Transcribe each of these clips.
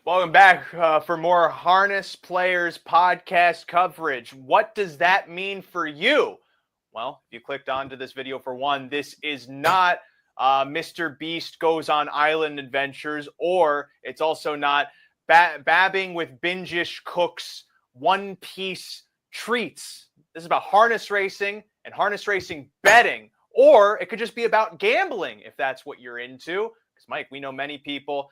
Welcome back for more Harness Players podcast coverage. What does that mean for you? Well, if you clicked onto this video for one, this is not Mr. Beast Goes on Island Adventures, or it's also not Babbing with Bingish Cooks One Piece Treats. This is about harness racing and harness racing betting, or it could just be about gambling if that's what you're into. Because, Mike, we know many people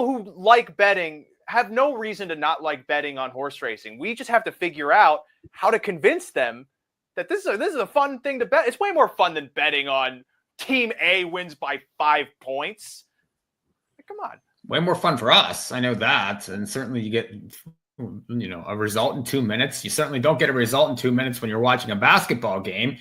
who like betting have no reason to not like betting on horse racing. We just have to figure out how to convince them that this is a fun thing to bet. It's way more fun than betting on Team A wins by 5 points. Come on. Way more fun for us. I know that. And certainly you get, a result in 2 minutes. You certainly don't get a result in 2 minutes when you're watching a basketball game.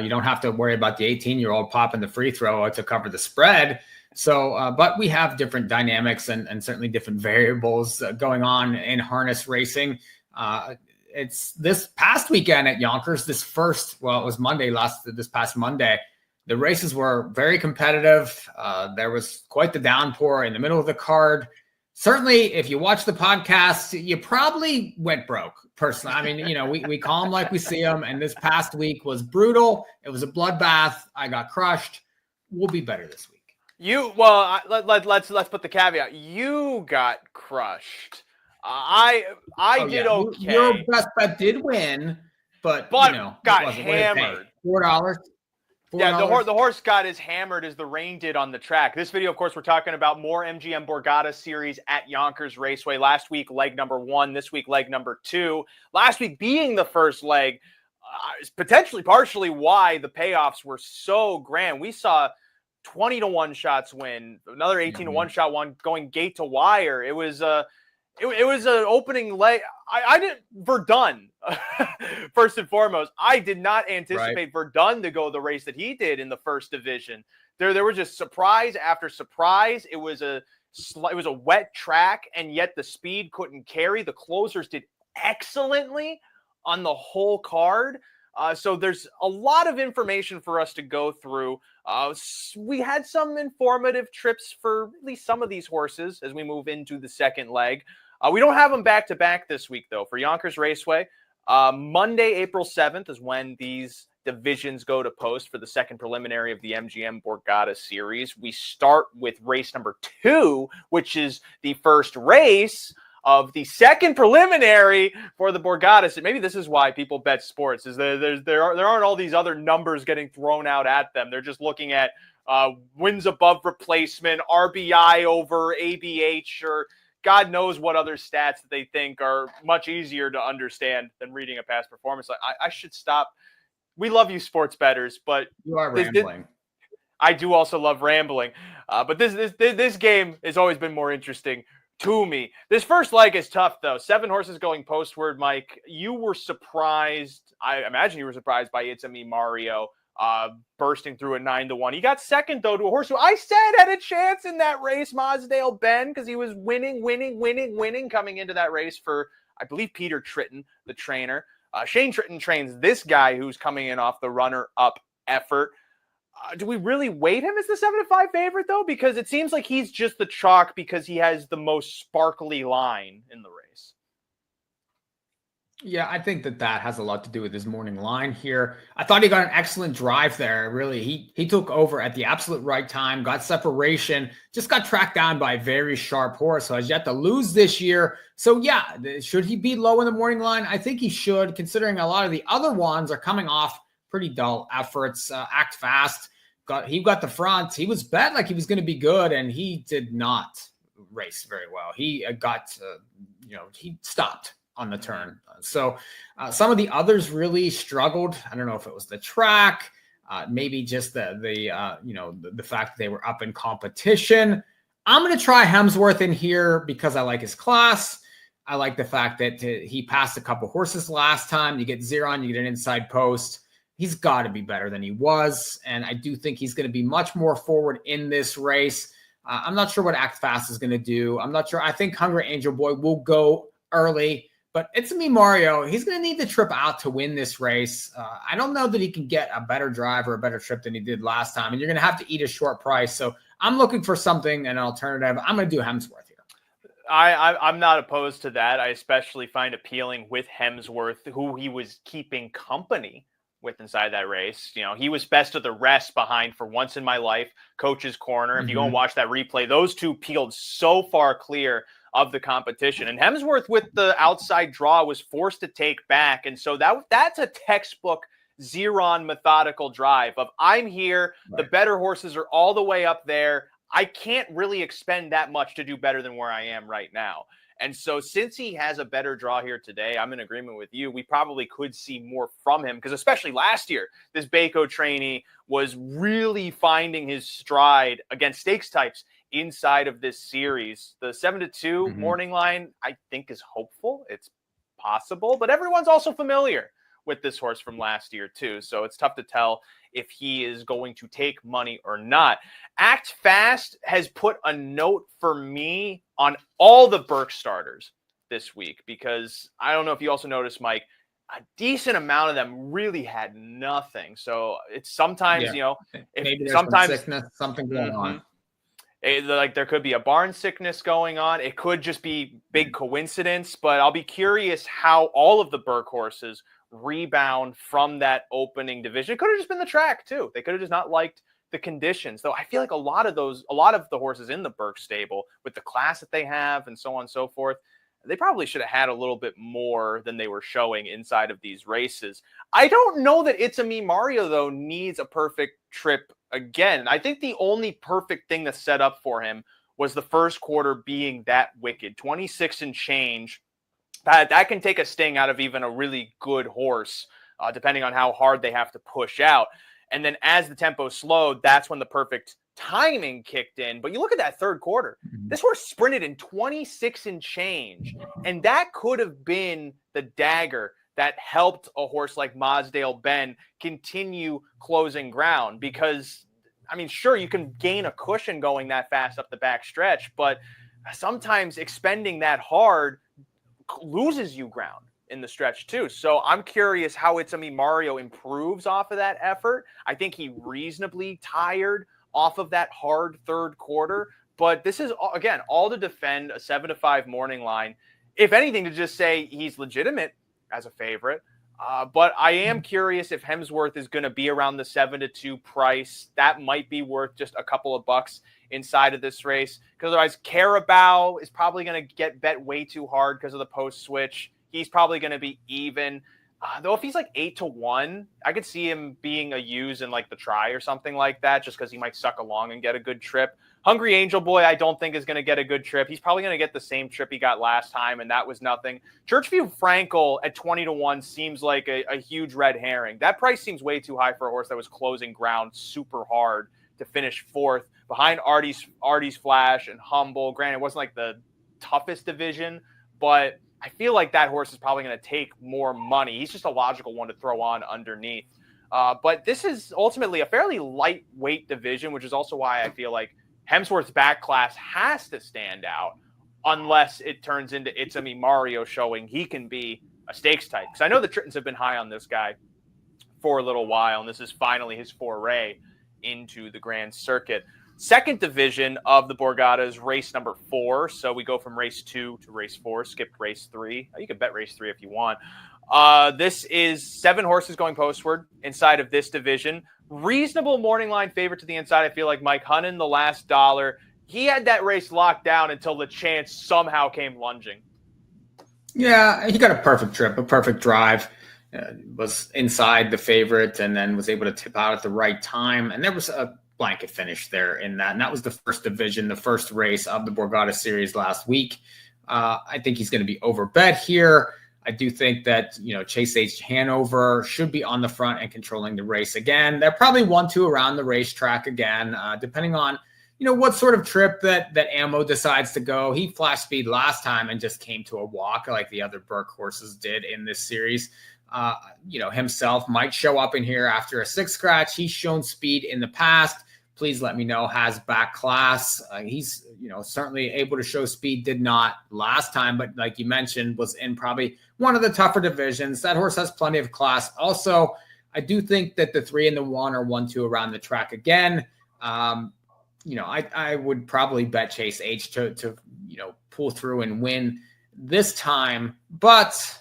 You don't have to worry about the 18-year-old popping the free throw to cover the spread. So, but we have different dynamics and certainly different variables going on in harness racing. It's this past weekend at Yonkers, it was this past Monday. The races were very competitive. There was quite the downpour in the middle of the card. Certainly, if you watch the podcast, you probably went broke, personally. I mean, we call them like we see them, and this past week was brutal. It was a bloodbath. I got crushed. We'll be better this week. Let's put the caveat. You got crushed. I did okay. Your best bet did win, but got hammered. $4. Yeah, the horse got as hammered as the rain did on the track. This video, of course, we're talking about more MGM Borgata Series at Yonkers Raceway. Last week, leg number 1. This week, leg number 2. Last week being the first leg, is potentially partially why the payoffs were so grand. We saw 20-1 shots win, another 18-1 shot one going gate to wire. It was an opening leg. I didn't Verdun first and foremost. I did not anticipate Verdun to go the race that he did in the first division. There was just surprise after surprise. It was a wet track, and yet the speed couldn't carry. The closers did excellently on the whole card. So there's a lot of information for us to go through. We had some informative trips for at least some of these horses as we move into the second leg. We don't have them back-to-back this week, though. For Yonkers Raceway, Monday, April 7th is when these divisions go to post for the second preliminary of the MGM Borgata Series. We start with race number 2, which is the first race of the second preliminary for the Borgata. So maybe this is why people bet sports, is there aren't all these other numbers getting thrown out at them. They're just looking at wins above replacement, RBI over ABH, or God knows what other stats that they think are much easier to understand than reading a past performance. I should stop. We love you, sports bettors, but you are rambling. I do also love rambling, but this game has always been more interesting to me. This first leg is tough, though. 7 horses going postward, Mike. You were surprised. I imagine you were surprised by It's a Me Mario bursting through a 9-1. He got second, though, to a horse who I said had a chance in that race, Mosdale Ben, because he was winning coming into that race for, I believe, Peter Tritton, the trainer. Shane Tritton trains this guy who's coming in off the runner-up effort. Do we really weight him as the 7-5 favorite, though? Because it seems like he's just the chalk because he has the most sparkly line in the race. Yeah, I think that has a lot to do with his morning line here. I thought he got an excellent drive there. Really, he took over at the absolute right time, got separation, just got tracked down by a very sharp horse, so has yet to lose this year. So yeah, should he be low in the morning line? I think he should, considering a lot of the other ones are coming off pretty dull efforts. Act Fast, he got the front. He was bet like he was going to be good, and he did not race very well. He he stopped on the turn. So some of the others really struggled. I don't know if it was the track, maybe just the fact that they were up in competition. I'm going to try Hemsworth in here because I like his class. I like the fact that he passed a couple horses last time. You get Zeron, you get an inside post. He's got to be better than he was. And I do think he's going to be much more forward in this race. I'm not sure what Act Fast is going to do. I'm not sure. I think Hungry Angel Boy will go early. But It's Me Mario, he's going to need the trip out to win this race. I don't know that he can get a better drive or a better trip than he did last time. And you're going to have to eat a short price. So I'm looking for something, an alternative. I'm going to do Hemsworth here. I'm not opposed to that. I especially find appealing with Hemsworth, who he was keeping company with inside that race. You know, he was best of the rest behind For Once in My Life, Coach's Corner. If you go and watch that replay, those two peeled so far clear of the competition. And Hemsworth with the outside draw was forced to take back. And so that's a textbook Xeron methodical drive of I'm here. Right. The better horses are all the way up there. I can't really expend that much to do better than where I am right now. And so since he has a better draw here today, I'm in agreement with you. We probably could see more from him because especially last year, this Baco trainee was really finding his stride against stakes types inside of this series. The 7-2 morning line, I think, is hopeful. It's possible, but everyone's also familiar with this horse from last year too. So it's tough to tell if he is going to take money or not. Act Fast has put a note for me on all the Burke starters this week because I don't know if you also noticed, Mike, a decent amount of them really had nothing. So it's sometimes, you know, maybe there's sometimes some sickness, something going on. Like there could be a barn sickness going on. It could just be big coincidence, but I'll be curious how all of the Burke horses rebound from that opening division. It could have just been the track too. They could have just not liked the conditions. Though I feel like a lot of the horses in the Burke stable with the class that they have and so on and so forth, they probably should have had a little bit more than they were showing inside of these races. I don't know that It's a Me Mario though needs a perfect trip again. I think the only perfect thing that's set up for him was the first quarter being that wicked, 26 and change. That can take a sting out of even a really good horse, depending on how hard they have to push out. And then as the tempo slowed, that's when the perfect timing kicked in. But you look at that third quarter, this horse sprinted in 26 and change. And that could have been the dagger that helped a horse like Mosdale Ben continue closing ground. Because, I mean, sure, you can gain a cushion going that fast up the back stretch, but sometimes expending that hard loses you ground in the stretch too. So I'm curious how It's a Me Mario improves off of that effort. I think he reasonably tired off of that hard third quarter, but this is again all to defend a 7-5 morning line. If anything, to just say he's legitimate as a favorite. But I am curious if Hemsworth is going to be around the 7-2 price. That might be worth just a couple of bucks inside of this race, because otherwise Carabao is probably going to get bet way too hard because of the post switch. He's probably going to be even. Though if he's like 8-1, I could see him being a use in like the try or something like that, just because he might suck along and get a good trip. Hungry Angel Boy, I don't think is going to get a good trip. He's probably going to get the same trip he got last time, and that was nothing. Churchview Frankel at 20-1 seems like a huge red herring. That price seems way too high for a horse that was closing ground super hard to finish fourth behind Artie's Flash and Humble. Granted, it wasn't like the toughest division, but I feel like that horse is probably going to take more money. He's just a logical one to throw on underneath. But this is ultimately a fairly lightweight division, which is also why I feel like Hemsworth's back class has to stand out unless it turns into It's a Me Mario showing he can be a stakes type. Because I know the Trittons have been high on this guy for a little while, and this is finally his foray into the Grand Circuit. Second division of the Borgata is race number 4. So we go from race 2 to race 4, skipped race 3. You can bet race 3 if you want. This is 7 horses going postward inside of this division. Reasonable morning line favorite to the inside. I feel like Mike Hunnan, the last dollar. He had that race locked down until the chance somehow came lunging. Yeah, he got a perfect trip, a perfect drive. Was inside the favorite and then was able to tip out at the right time. And there was a blanket finish there in that. And that was the first division, the first race of the Borgata Series last week. I think he's going to be overbet here. I do think that, Chase H. Hanover should be on the front and controlling the race again. They're probably 1-2 around the racetrack again, depending on, what sort of trip that Ammo decides to go. He flashed speed last time and just came to a walk like the other Burke horses did in this series. Himself might show up in here after a 6 scratch. He's shown speed in the past. Please let me know, has back class. He's, certainly able to show speed, did not last time, but like you mentioned, was in probably one of the tougher divisions. That horse has plenty of class. Also, I do think that the 3 and the 1 are 1-2 around the track again. I would probably bet Chase H to pull through and win this time, but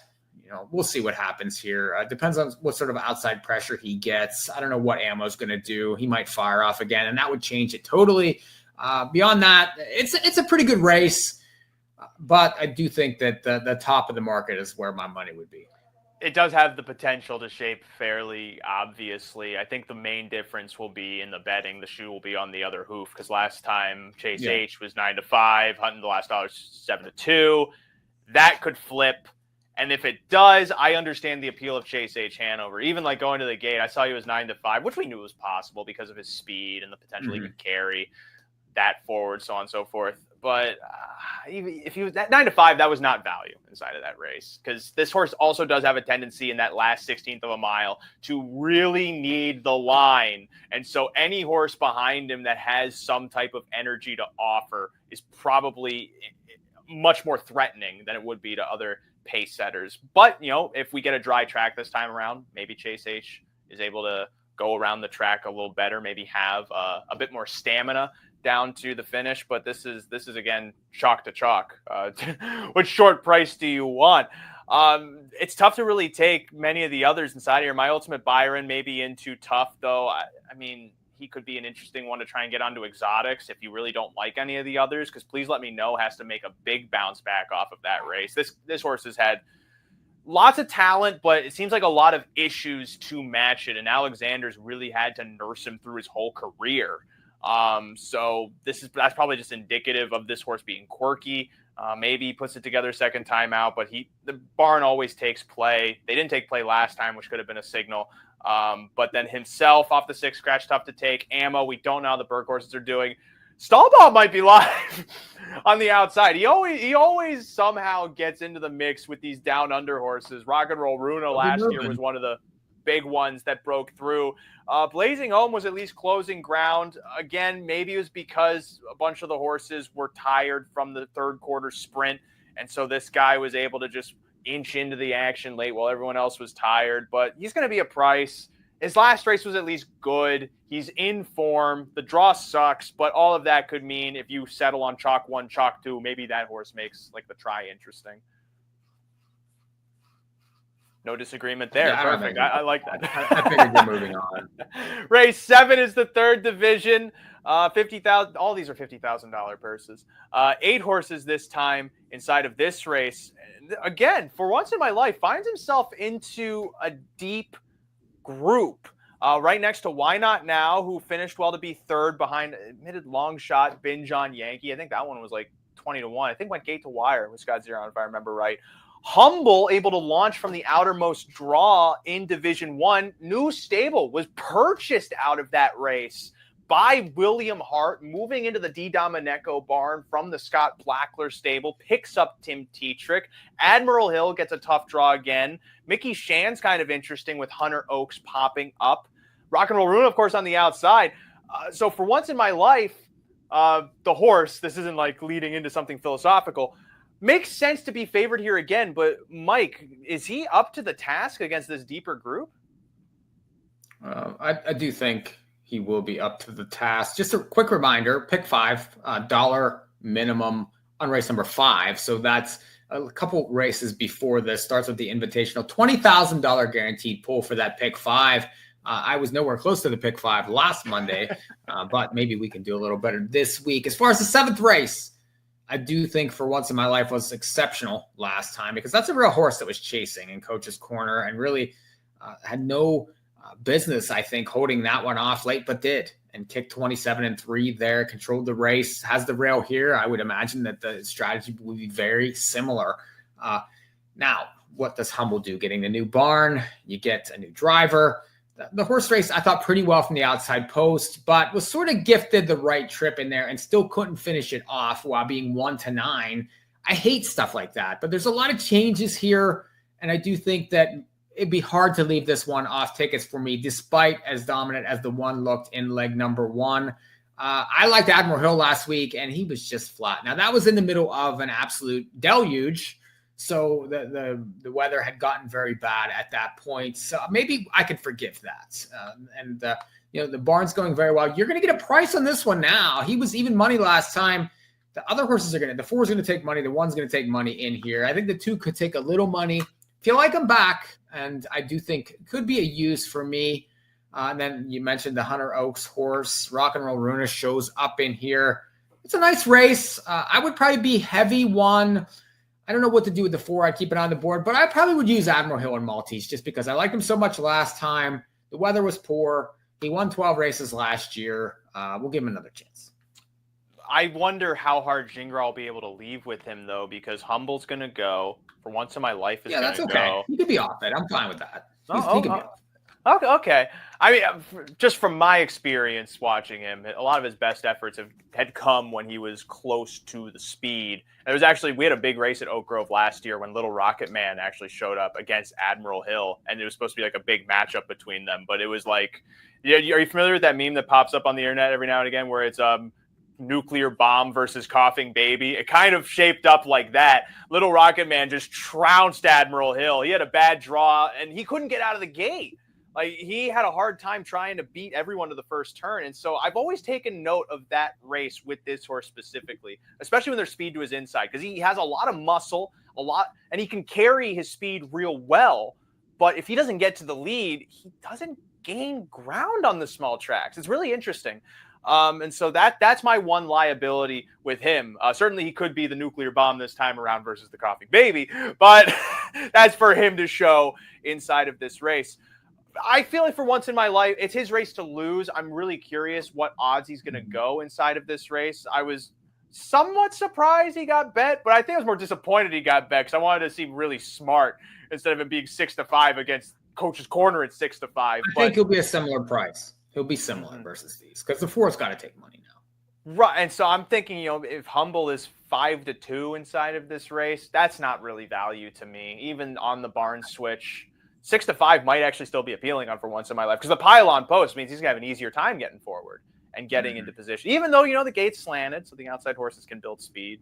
we'll see what happens here. Depends on what sort of outside pressure he gets. I don't know what Ammo's going to do. He might fire off again, and that would change it totally. Beyond that, it's a pretty good race, but I do think that the top of the market is where my money would be. It does have the potential to shape fairly obviously. I think the main difference will be in the betting. The shoe will be on the other hoof, because last time Chase H was 9-5, Hutton the last dollar 7-2. That could flip. And if it does, I understand the appeal of Chase H Hanover. Even like going to the gate, I saw he was 9-5, which we knew was possible because of his speed and the potential he could carry that forward, so on and so forth. But even if he was at 9-5, that was not value inside of that race, because this horse also does have a tendency in that last 16th of a mile to really need the line. And so any horse behind him that has some type of energy to offer is probably much more threatening than it would be to other pace setters. But, if we get a dry track this time around, maybe Chase H is able to go around the track a little better, maybe have a bit more stamina down to the finish. But this is again, chalk to chalk. What short price do you want? It's tough to really take many of the others inside here. My Ultimate Byron may be in too tough, though. I mean, he could be an interesting one to try and get onto exotics if you really don't like any of the others, because Please Let Me Know has to make a big bounce back off of that race. This horse has had lots of talent, but it seems like a lot of issues to match it, and Alexander's really had to nurse him through his whole career. So that's probably just indicative of this horse being quirky. Maybe he puts it together second time out, but the barn always takes play. They didn't take play last time, which could have been a signal. But then himself off the 6 scratch, tough to take. Ammo, we don't know how the Berg horses are doing. Stallball might be live on the outside. He always somehow gets into the mix with these down under horses. Rock and Roll Runa last year was one of the big ones that broke through. Blazing Home was at least closing ground. Again, maybe it was because a bunch of the horses were tired from the third quarter sprint, and so this guy was able to just inch into the action late while everyone else was tired. But he's going to be a price. His last race was at least good. He's in form. The draw sucks, but all of that could mean if you settle on chalk 1, chalk 2, maybe that horse makes like the try interesting. No disagreement there. Yeah, perfect. I like that. I figured we're moving on. Race 7 is the third division. 50,000. All these are $50,000 purses. 8 horses this time inside of this race. Again, for once in my life, finds himself into a deep group. Right next to Why Not Now, who finished well to be third behind admitted long shot Binge on Yankee. I think that one was like 20-1. I think went gate to wire with Scott Zeron, if I remember right. Humble able to launch from the outermost draw in Division 1. New stable was purchased out of that race by William Hart, moving into the D. Domenico barn from the Scott Blackler stable, picks up Tim Tetrick. Admiral Hill gets a tough draw again. Mickey Shan's kind of interesting with Hunter Oaks popping up. Rock and Roll Runa, of course, on the outside. So for once in my life, the horse, this isn't like leading into something philosophical, makes sense to be favored here again. But Mike, is he up to the task against this deeper group? I do think he will be up to the task. Just a quick reminder, pick 5, $1 minimum on race number 5. So that's a couple races before this. Starts with the Invitational, $20,000 guaranteed pull for that pick 5. I was nowhere close to the pick 5 last Monday, but maybe we can do a little better this week. As far as the 7th race, I do think for once in my life was exceptional last time, because that's a real horse that was chasing in Coach's Corner and really had no business, I think, holding that one off late, but did, and kicked 27-3 there, controlled the race, has the rail here. I would imagine that the strategy will be very similar. Now, what does Humble do? Getting a new barn, you get a new driver. The horse race, I thought pretty well from the outside post, but was sort of gifted the right trip in there and still couldn't finish it off while being 1-9. I hate stuff like that, but there's a lot of changes here, and I do think that it'd be hard to leave this one off tickets for me, despite as dominant as the one looked in leg number 1. I liked Admiral Hill last week, and he was just flat. Now, that was in the middle of an absolute deluge, So the weather had gotten very bad at that point. So maybe I could forgive that. The barn's going very well. You're going to get a price on this one now. He was even money last time. The other horses the 4 is going to take money. The 1's going to take money in here. I think the 2 could take a little money. Feel like I'm back. And I do think it could be a use for me. And then you mentioned the Hunter Oaks horse. Rock and Roll Runa shows up in here. It's a nice race. I would probably be heavy 1. I don't know what to do with the 4. I'd keep it on the board, but I probably would use Admiral Hill and Maltese just because I liked him so much last time. The weather was poor. He won 12 races last year. We'll give him another chance. I wonder how hard Gingras will be able to leave with him, though, because Humble's going to go. For Once in My Life is going to go. Yeah, that's okay. He could be off it. I'm fine with that. He could be off. Okay. I mean, just from my experience watching him, a lot of his best efforts had come when he was close to the speed. And we had a big race at Oak Grove last year when Little Rocket Man actually showed up against Admiral Hill, and it was supposed to be like a big matchup between them. But it was like, are you familiar with that meme that pops up on the internet every now and again where it's nuclear bomb versus coughing baby? It kind of shaped up like that. Little Rocket Man just trounced Admiral Hill. He had a bad draw, and he couldn't get out of the gate. Like, he had a hard time trying to beat everyone to the first turn. And so I've always taken note of that race with this horse specifically, especially when there's speed to his inside, because he has a lot of muscle, and he can carry his speed real well. But if he doesn't get to the lead, he doesn't gain ground on the small tracks. It's really interesting. And so that's my one liability with him. Certainly he could be the nuclear bomb this time around versus the coughing baby, but that's for him to show inside of this race. I feel like for once in my life, it's his race to lose. I'm really curious what odds he's going to go inside of this race. I was somewhat surprised he got bet, but I think I was more disappointed he got bet because I wanted to seem really smart instead of him being 6-5 against Coach's Corner at 6-5. I think he'll be a similar price. He'll be similar versus these because the 4's got to take money now. Right. And so I'm thinking, if Humble is 5-2 inside of this race, that's not really value to me, even on the barn switch. 6-5 might actually still be appealing on For Once in My Life because the pylon post means he's going to have an easier time getting forward and getting into position, even though, the gate's slanted, so the outside horses can build speed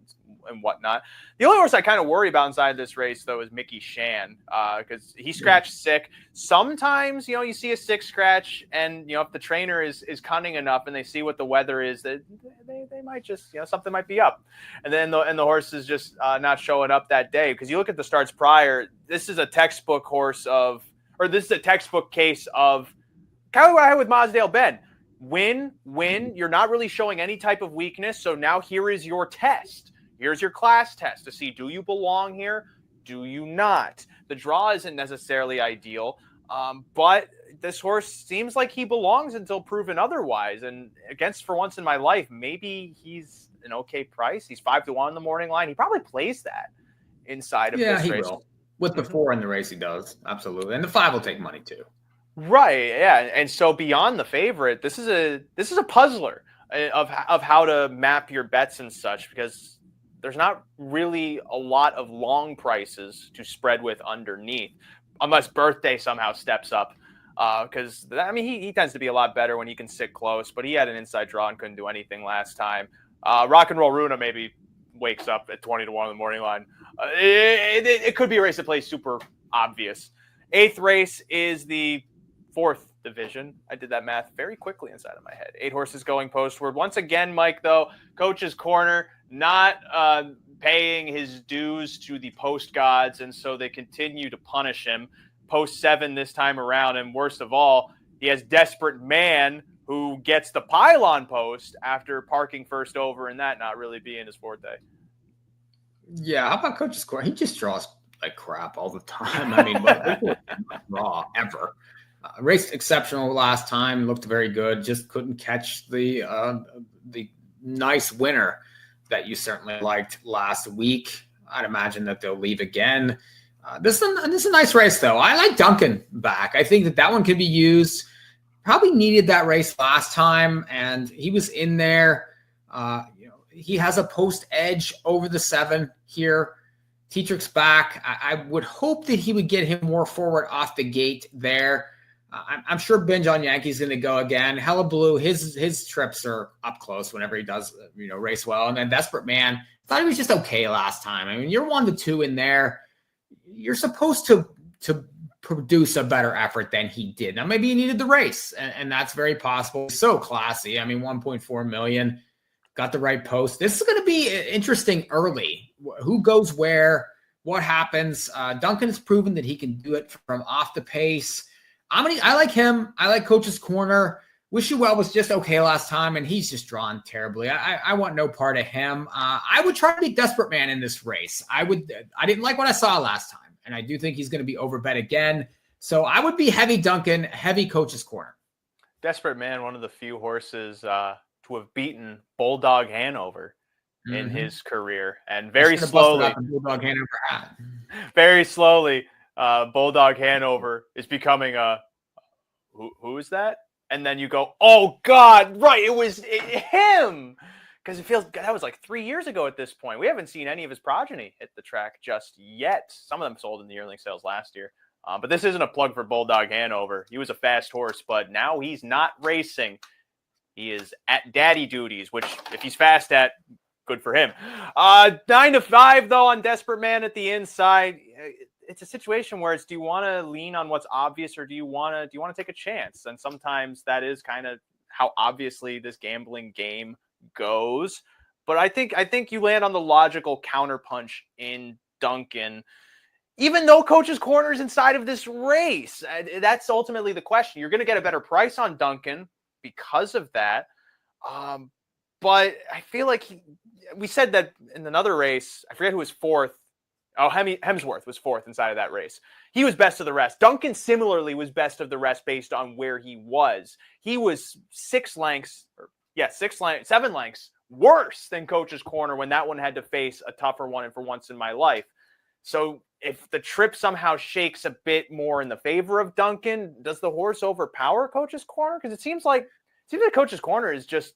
and whatnot. The only horse I kind of worry about inside this race, though, is Mickey Shan because he scratched sick. Sometimes, you see a 6 scratch, and, if the trainer is cunning enough and they see what the weather is, that they might just, something might be up. And then the horse is just not showing up that day because you look at the starts prior, this is a textbook case of kind of what I had with Mosdale Ben. Win, you're not really showing any type of weakness. So now here is your test. Here's your class test to see, do you belong here? Do you not? The draw isn't necessarily ideal, but this horse seems like he belongs until proven otherwise. And against For Once in My Life, maybe he's an okay price. He's 5-1 in the morning line. He probably plays that inside of this race. Yeah, he will. With the 4 in the race, he does. Absolutely. And the 5 will take money too. Right. Yeah. And so beyond the favorite, this is a puzzler of how to map your bets and such, because there's not really a lot of long prices to spread with underneath, unless Birthday somehow steps up. Because he tends to be a lot better when he can sit close, but he had an inside draw and couldn't do anything last time. Rock and Roll Runa maybe wakes up at 20-1 in the morning line. It could be a race that plays super obvious. 8th race is the 4th division. I did that math very quickly inside of my head. 8 horses going postward. Once again, Mike, though, Coach's Corner not paying his dues to the post gods, and so they continue to punish him. Post 7 this time around, and worst of all, he has Desperate Man, who gets the pylon post after parking first over and that not really being his forte. Yeah, how about Coach's Corner? He just draws like crap all the time. I mean, raw ever. Raced exceptional last time, looked very good. Just couldn't catch the nice winner that you certainly liked last week. I'd imagine that they'll leave again. This is a nice race, though. I like Duncan back. I think that one could be used. Probably needed that race last time, and he was in there. He has a post edge over the 7 here. Tetrick's back. I would hope that he would get him more forward off the gate there. I'm sure Binge on Yankee's going to go again. Hella Blue, his trips are up close whenever he does, race well. And then Desperate Man, thought he was just okay last time. I mean, you're 1-2 in there. you're supposed to produce a better effort than he did. Now, maybe he needed the race, and that's very possible. So classy. I mean, 1.4 million, got the right post. This is going to be interesting early. Who goes where? What happens? Duncan has proven that he can do it from off the pace. I like him. I like Coach's Corner. Wish You Well was just okay last time, and he's just drawn terribly. I want no part of him. I would try to be Desperate Man in this race. I didn't like what I saw last time, and I do think he's going to be overbet again. So I would be heavy Duncan, heavy Coach's Corner. Desperate Man, one of the few horses to have beaten Bulldog Hanover in his career, and very slowly, Bulldog Hanover very slowly, Bulldog Hanover is becoming a who is that? And then you go, oh God, right, it was him, because it feels that was like 3 years ago at this point. We haven't seen any of his progeny hit the track just yet. Some of them sold in the yearling sales last year, but this isn't a plug for Bulldog Hanover. He was a fast horse, but now he's not racing. He is at daddy duties, which if he's fast at, good for him. 9-5 though on Desperate Man at the inside. It's a situation where do you want to lean on what's obvious, or do you want to take a chance? And sometimes that is kind of how obviously this gambling game goes. But I think you land on the logical counterpunch in Duncan, even though Coach's Corner is inside of this race. That's ultimately the question. You're going to get a better price on Duncan because of that. But I feel like we said that in another race, I forget who was fourth. Oh, Hemsworth was fourth inside of that race. He was best of the rest. Duncan similarly was best of the rest based on where he was. He was 7 lengths worse than Coach's Corner when that one had to face a tougher one and for once in my life. So if the trip somehow shakes a bit more in the favor of Duncan, does the horse overpower Coach's Corner? Because it seems like Coach's Corner is just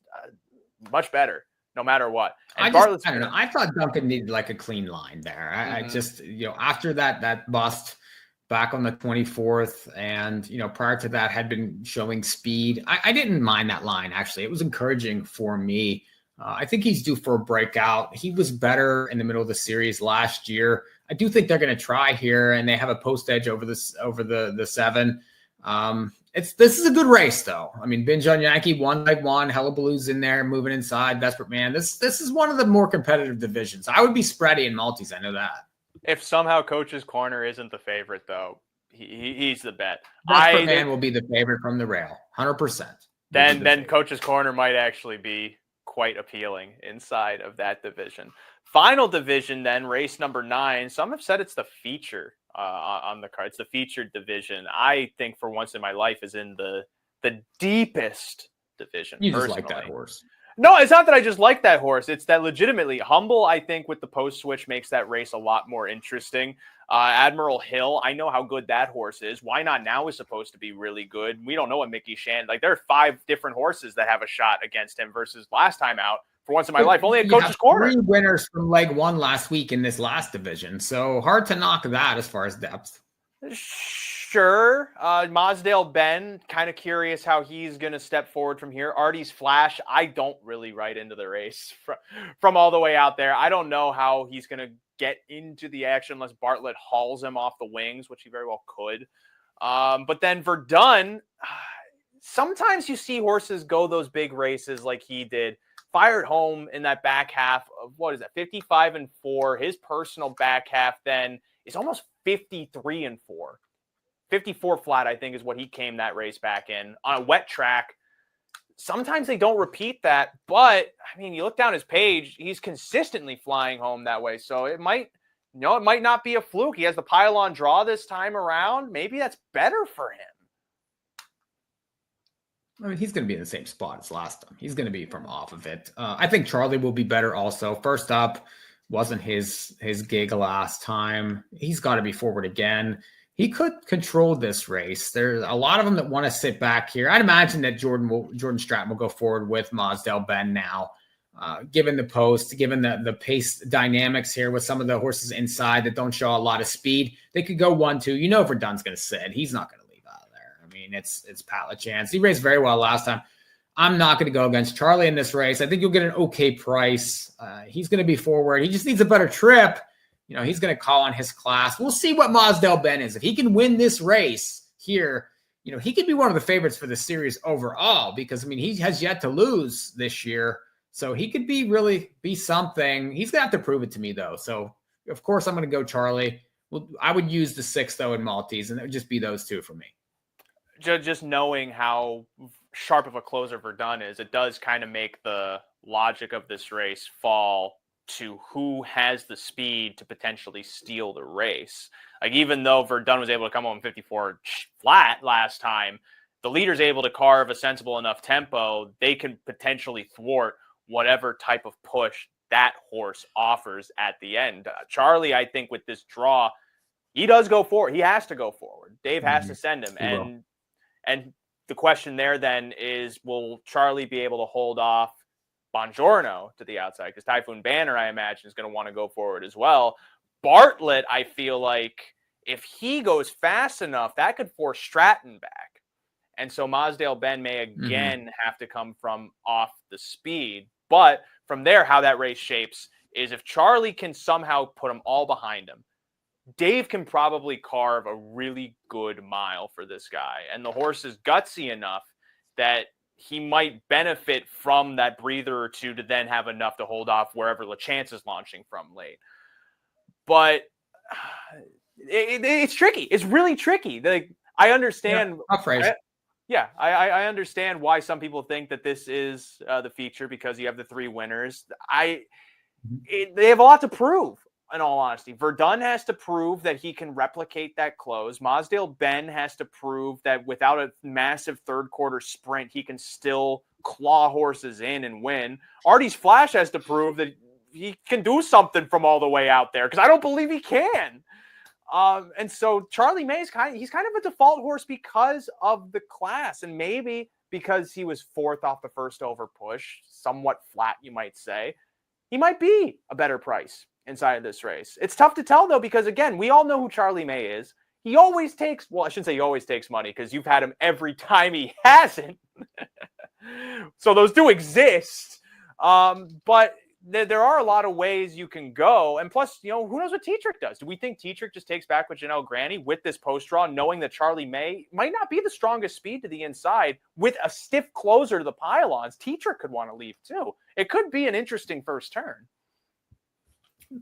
much better no matter what. And I don't know. I thought Duncan needed like a clean line there. I just, after that bust back on the 24th, and, prior to that had been showing speed. I didn't mind that line, actually. It was encouraging for me. I think he's due for a breakout. He was better in the middle of the series last year. I do think they're going to try here, and they have a post edge over the 7. This is a good race, though. I mean, Binge on Yankee, 1-1, Hullabaloo's in there, moving inside, Desperate Man. This is one of the more competitive divisions. I would be spready in multis. I know that. If somehow Coach's Corner isn't the favorite, though, he's the bet. Desperate Man will be the favorite from the rail, 100%. Then Coach's Corner might actually be quite appealing inside of that division. Final division, then, race number 9. Some have said it's the feature on the card. It's the featured division. I think for once in my life is in the deepest division. You just like that horse. No, it's not that I just like that horse. It's that legitimately Humble, I think, with the post switch makes that race a lot more interesting. Admiral Hill, I know how good that horse is. Why Not Now is supposed to be really good. We don't know what Mickey Shan, there are 5 different horses that have a shot against him versus last time out. For once in my life, only at Coach's Corner. 3 winners from leg 1 last week in this last division. So hard to knock that as far as depth. Sure. Mosdale Ben, kind of curious how he's going to step forward from here. Artie's Flash, I don't really write into the race from all the way out there. I don't know how he's going to get into the action unless Bartlett hauls him off the wings, which he very well could. But then Verdun, sometimes you see horses go those big races like he did. Fired home in that back half of 55-4. His personal back half then is almost 53-4. 54 flat, I think, is what he came that race back in on a wet track. Sometimes they don't repeat that, but I mean, you look down his page, he's consistently flying home that way. So it might not be a fluke. He has the pylon draw this time around. Maybe that's better for him. I mean, he's going to be in the same spot as last time. He's going to be from off of it. I think Charlie will be better also. First up, wasn't his gig last time. He's got to be forward again. He could control this race. There's a lot of them that want to sit back here. I'd imagine that Jordan Stratton will go forward with Mosdale Ben now, given the post, given the pace dynamics here with some of the horses inside that don't show a lot of speed. They could go 1-2. Verdun's going to sit. He's not going to leave out of there. I mean, it's Pat LaChance. He raced very well last time. I'm not going to go against Charlie in this race. I think you'll get an okay price. He's going to be forward. He just needs a better trip. he's going to call on his class. We'll see what Mazdell Ben is. If he can win this race here, he could be one of the favorites for the series overall because, he has yet to lose this year. So he could really be something. He's going to have to prove it to me, though. So, of course, I'm going to go Charlie. Well, I would use the 6, though, in Maltese, and it would just be those 2 for me. Just knowing how sharp of a closer Verdun is, it does kind of make the logic of this race fall to who has the speed to potentially steal the race. Like, even though Verdun was able to come home 54 flat last time, the leader's able to carve a sensible enough tempo, they can potentially thwart whatever type of push that horse offers at the end. Charlie, I think with this draw, he does go forward. He has to go forward. Dave has to send him. And the question there then is, will Charlie be able to hold off Bongiorno to the outside? Because Typhoon Banner, I imagine, is going to want to go forward as well. Bartlett, I feel like if he goes fast enough, that could force Stratton back. And so Mazdale Ben may again have to come from off the speed. But from there, how that race shapes is if Charlie can somehow put them all behind him, Dave can probably carve a really good mile for this guy. And the horse is gutsy enough that he might benefit from that breather or two to then have enough to hold off wherever LeChance is launching from late. But it's tricky. It's really tricky. Like, I understand. I understand why some people think that this is the feature because you have the 3 winners. They have a lot to prove. In all honesty, Verdun has to prove that he can replicate that close. Mazdale Ben has to prove that without a massive third quarter sprint, he can still claw horses in and win. Artie's Flash has to prove that he can do something from all the way out there, because I don't believe he can. And so Charlie May is he's kind of a default horse because of the class, and maybe because he was 4th off the first over push, somewhat flat, you might say. He might be a better price inside of this race. It's tough to tell, though, because, again, we all know who Charlie May is. He always takes, well, I shouldn't say he always takes money, because you've had him every time he hasn't. So those do exist. But there are a lot of ways you can go. And plus, who knows what Tetrick does? Do we think Tetrick just takes back with Janelle Granny with this post draw, knowing that Charlie May might not be the strongest speed to the inside with a stiff closer to the pylons? Tetrick could want to leave too. It could be an interesting first turn.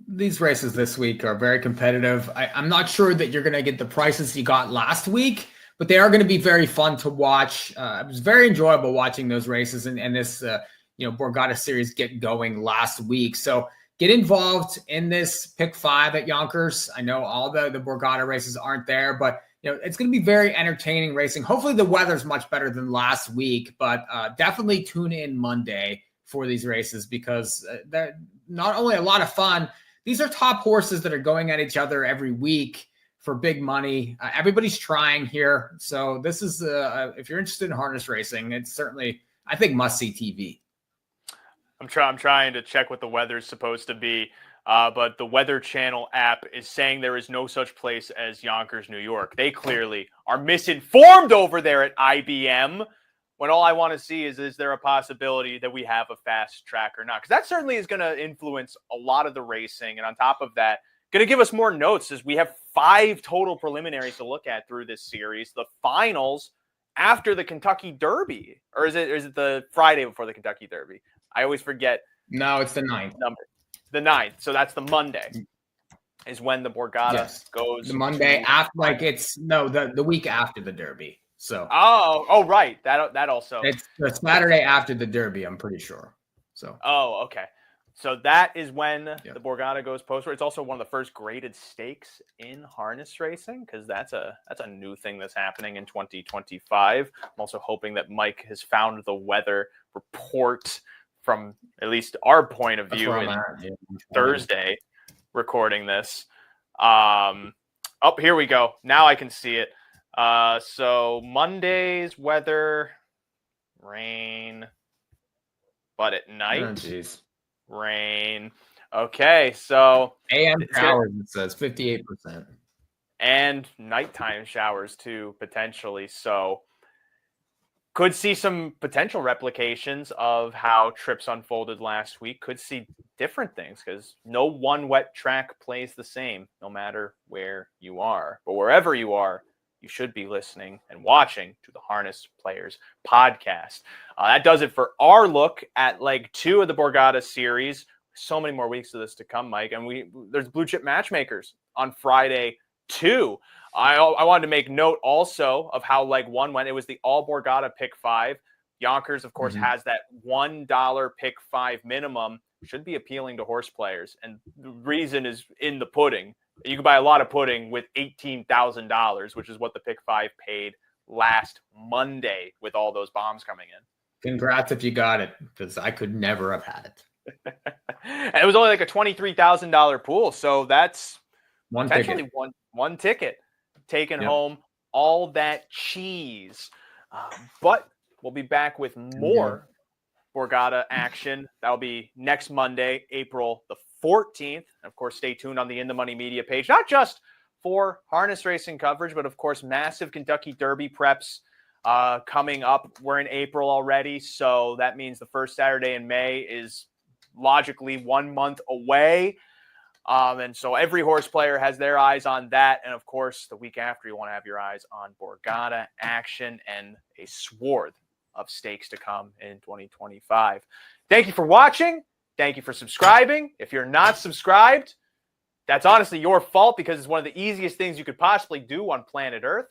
These races this week are very competitive. I'm not sure that you're going to get the prices you got last week, but they are going to be very fun to watch. It was very enjoyable watching those races and this, Borgata Series get going last week. So get involved in this pick 5 at Yonkers. I know all the Borgata races aren't there, but it's going to be very entertaining racing. Hopefully the weather's much better than last week, but definitely tune in Monday for these races because they're not only a lot of fun, these are top horses that are going at each other every week for big money. Everybody's trying here. So this is, if you're interested in harness racing, it's certainly, I think, must-see TV. I'm trying to check what the weather is supposed to be, but the Weather Channel app is saying there is no such place as Yonkers, New York. They clearly are misinformed over there at IBM, when all I want to see is there a possibility that we have a fast track or not? Because that certainly is going to influence a lot of the racing. And on top of that, going to give us more notes as we have 5 total preliminaries to look at through this series. The finals after the Kentucky Derby, or is it the Friday before the Kentucky Derby? I always forget. No, it's the 9th. The 9th. So that's the Monday is when the Borgata goes. The Monday after, the week after the Derby. So. Oh, right. That also. It's the Saturday after the Derby, I'm pretty sure. So. Oh, okay. So that is when the Borgata goes post-race. It's also one of the first graded stakes in harness racing, because that's a new thing that's happening in 2025. I'm also hoping that Mike has found the weather report from at least our point of view in Thursday recording this. Here we go. Now I can see it. So Monday's weather, rain, but at night, rain. Okay, so AM showers, it says 58%. And nighttime showers too, potentially. So Could see some potential replications of how trips unfolded last week. Could see different things because no one wet track plays the same, no matter where you are. But wherever you are, you should be listening and watching to the Harness Players podcast. That does it for our look at leg 2 of the Borgata Series. So many more weeks of this to come, Mike. And there's blue chip matchmakers on Friday too. I wanted to make note also of how leg 1 went. It was the all Borgata pick 5. Yonkers, of course, has that $1 pick 5 minimum. Should be appealing to horse players. And the reason is in the pudding. You can buy a lot of pudding with $18,000, which is what the pick 5 paid last Monday with all those bombs coming in. Congrats if you got it, because I could never have had it. And it was only like a $23,000 pool. So that's potentially one ticket taking home all that cheese. But we'll be back with more Borgata action. That'll be next Monday, April the 14th. Of course, stay tuned on the In the Money Media page, not just for harness racing coverage, but of course, massive Kentucky Derby preps coming up. We're in April already, so that means the first Saturday in May is logically 1 month away. And so every horse player has their eyes on that. And of course, the week after, you want to have your eyes on Borgata action and a swath of stakes to come in 2025. Thank you for watching. Thank you for subscribing. If you're not subscribed, that's honestly your fault because it's one of the easiest things you could possibly do on planet Earth.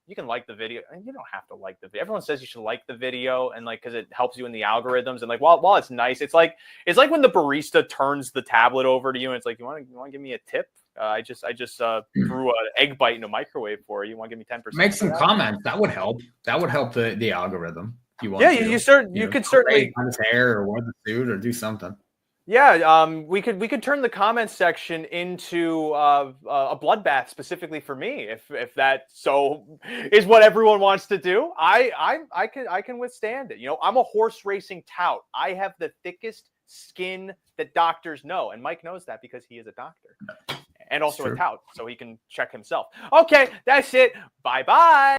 You can like the video, and you don't have to like the video. Everyone says you should like the video, and like because it helps you in the algorithms. And like while it's nice, it's like when the barista turns the tablet over to you, and it's like you want to give me a tip. I just threw an egg bite in a microwave for you. You want to give me 10%? Make some comments. That would help. That would help the algorithm. You could certainly on his hair or wear the suit or do something. Yeah, we could turn the comments section into a bloodbath specifically for me if that so is what everyone wants to do. I can withstand it. You know, I'm a horse racing tout. I have the thickest skin that doctors know, and Mike knows that because he is a doctor and also a tout, so he can check himself. Okay, that's it. Bye bye.